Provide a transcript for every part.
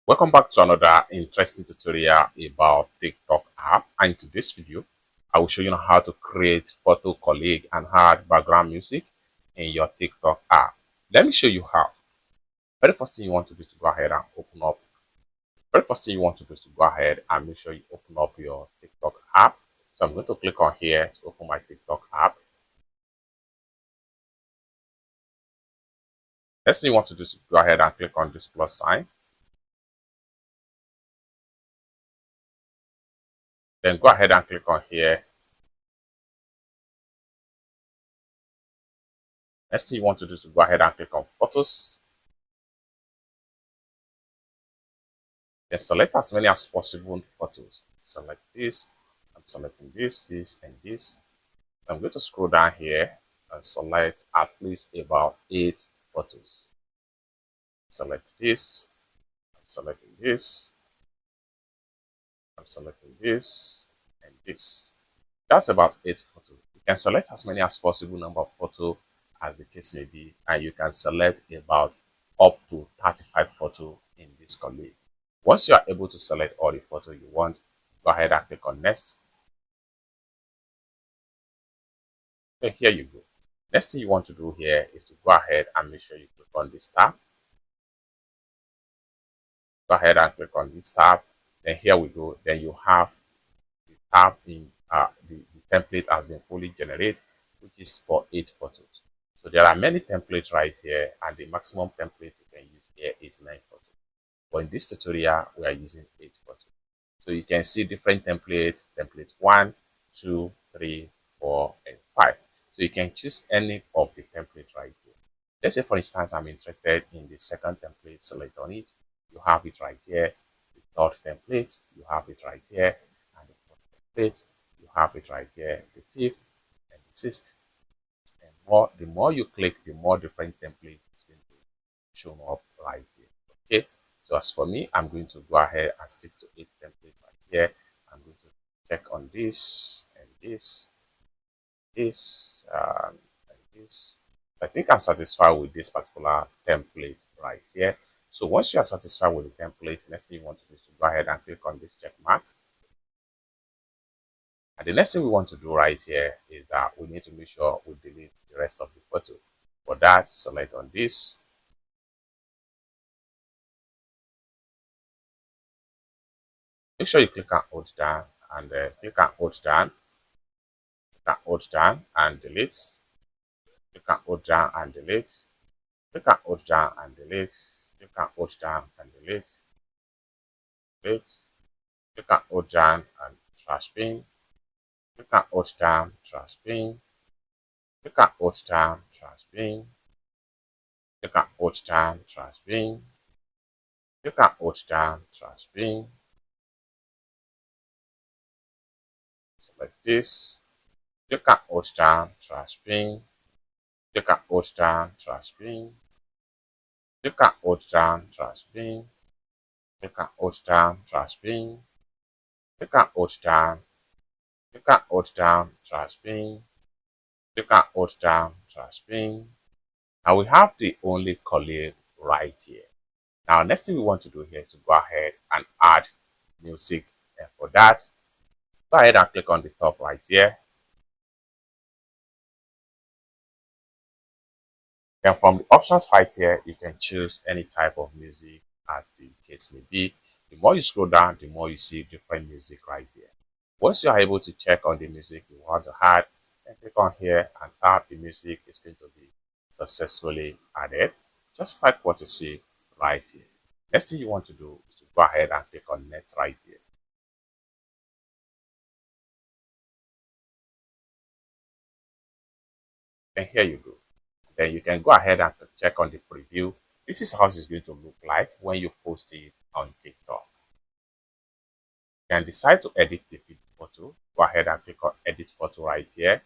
Welcome back to another interesting tutorial about TikTok app. And in today's video, I will show you how to create photo collage and add background music in your TikTok app. Let me show you how. Very first thing you want to do is to go ahead and open up. Very first thing you want to do is to go ahead and make sure you open up your TikTok app. So I'm going to click on here to open my TikTok app. Next thing you want to do is to go ahead and click on this plus sign. Then go ahead and click on here. Next thing you want to do is to go ahead and click on photos. Then select as many as possible photos. Select this. I'm selecting this, and this. I'm going to scroll down here and select at least about 8 photos. Select this. I'm selecting this. I'm selecting this and this. That's about 8 photos. You can select as many as possible number of photos as the case may be, and you can select about up to 35 photos in this collage. Once you are able to select all the photos you want, go ahead and click on next. Then here you go. Next thing you want to do here is to go ahead and make sure you click on this tab. Go ahead and click on this tab. Then here we go. Then you have the tab in the template has been fully generated, which is for 8 photos. So there are many templates right here, and the maximum template you can use here is 9 photos. But in this tutorial, we are using 8 photos. So you can see different templates, template 1, 2, 3, 4, and 5. So you can choose any of the templates right here. Let's say, for instance, I'm interested in the second template, select on it. You have it right here. The third template, you have it right here. And the fourth template, you have it right here. The fifth and the sixth. And the more you click, the more different templates is going to show up right here. Okay. So as for me, I'm going to go ahead and stick to 8 templates right here. I'm going to check on this and this, and this. I think I'm satisfied with this particular template right here. So once you are satisfied with the template, next thing you want to do is to go ahead and click on this check mark. And the next thing we want to do right here is that we need to make sure we delete the rest of the photo. For that, select on this. Make sure you click on hold down and click on hold down. Click on hold down and delete. Click on hold down and delete. Click on hold down and delete. Click on hold down and delete. Delete. Click on hold down and trash bin. Click on hold down, trash bin. Click on hold down, trash bin. Click on hold down, trash bin. Click on hold down, trash bin. Select this. Click on hold down, trash bin. Click on hold down, trash bin. Click on hold down, trash bin. Click on hold down, trash bin. Click on hold down. Click on hold down, trash bin. Click on hold down, trash bin. And we have the only collage right here. Now, next thing we want to do here is to go ahead and add music. And for that, go ahead and click on the top right here. And from the options right here, you can choose any type of music as the case may be. The more you scroll down, the more you see different music right here. Once you are able to check on the music you want to add, and click on here and tap the music is going to be successfully added, just like what you see right here. Next thing you want to do is to go ahead and click on next right here. And here you go. Then you can go ahead and check on the preview. This is how it's going to look like when you post it on TikTok. You can decide to edit the photo. Go ahead and click on edit photo right here.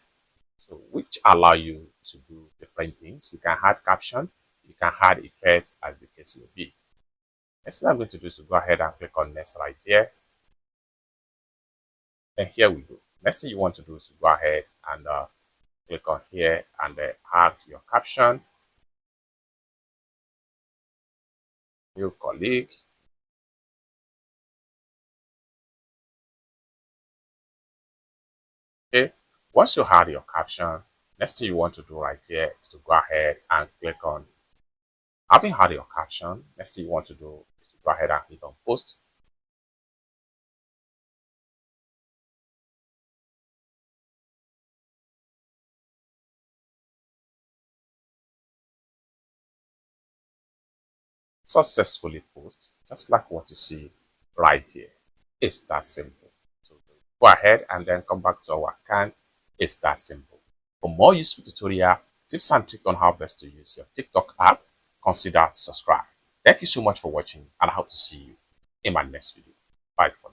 So which allow you to do different things. You can add caption, you can add effects as the case may be. Next thing I'm going to do is to go ahead and click on next right here. And here we go. Next thing you want to do is to go ahead and click on here and add your caption, new colleague, Once you add your caption, next thing you want to do right here is to go ahead and click on, having had your caption, next thing you want to do is to go ahead and click on post. Successfully post, just like what you see right here. It's that simple. So go ahead and then come back to our account. It's that simple. For more useful tutorial, tips and tricks on how best to use your TikTok app, consider subscribe. Thank you so much for watching, and I hope to see you in my next video. Bye for now.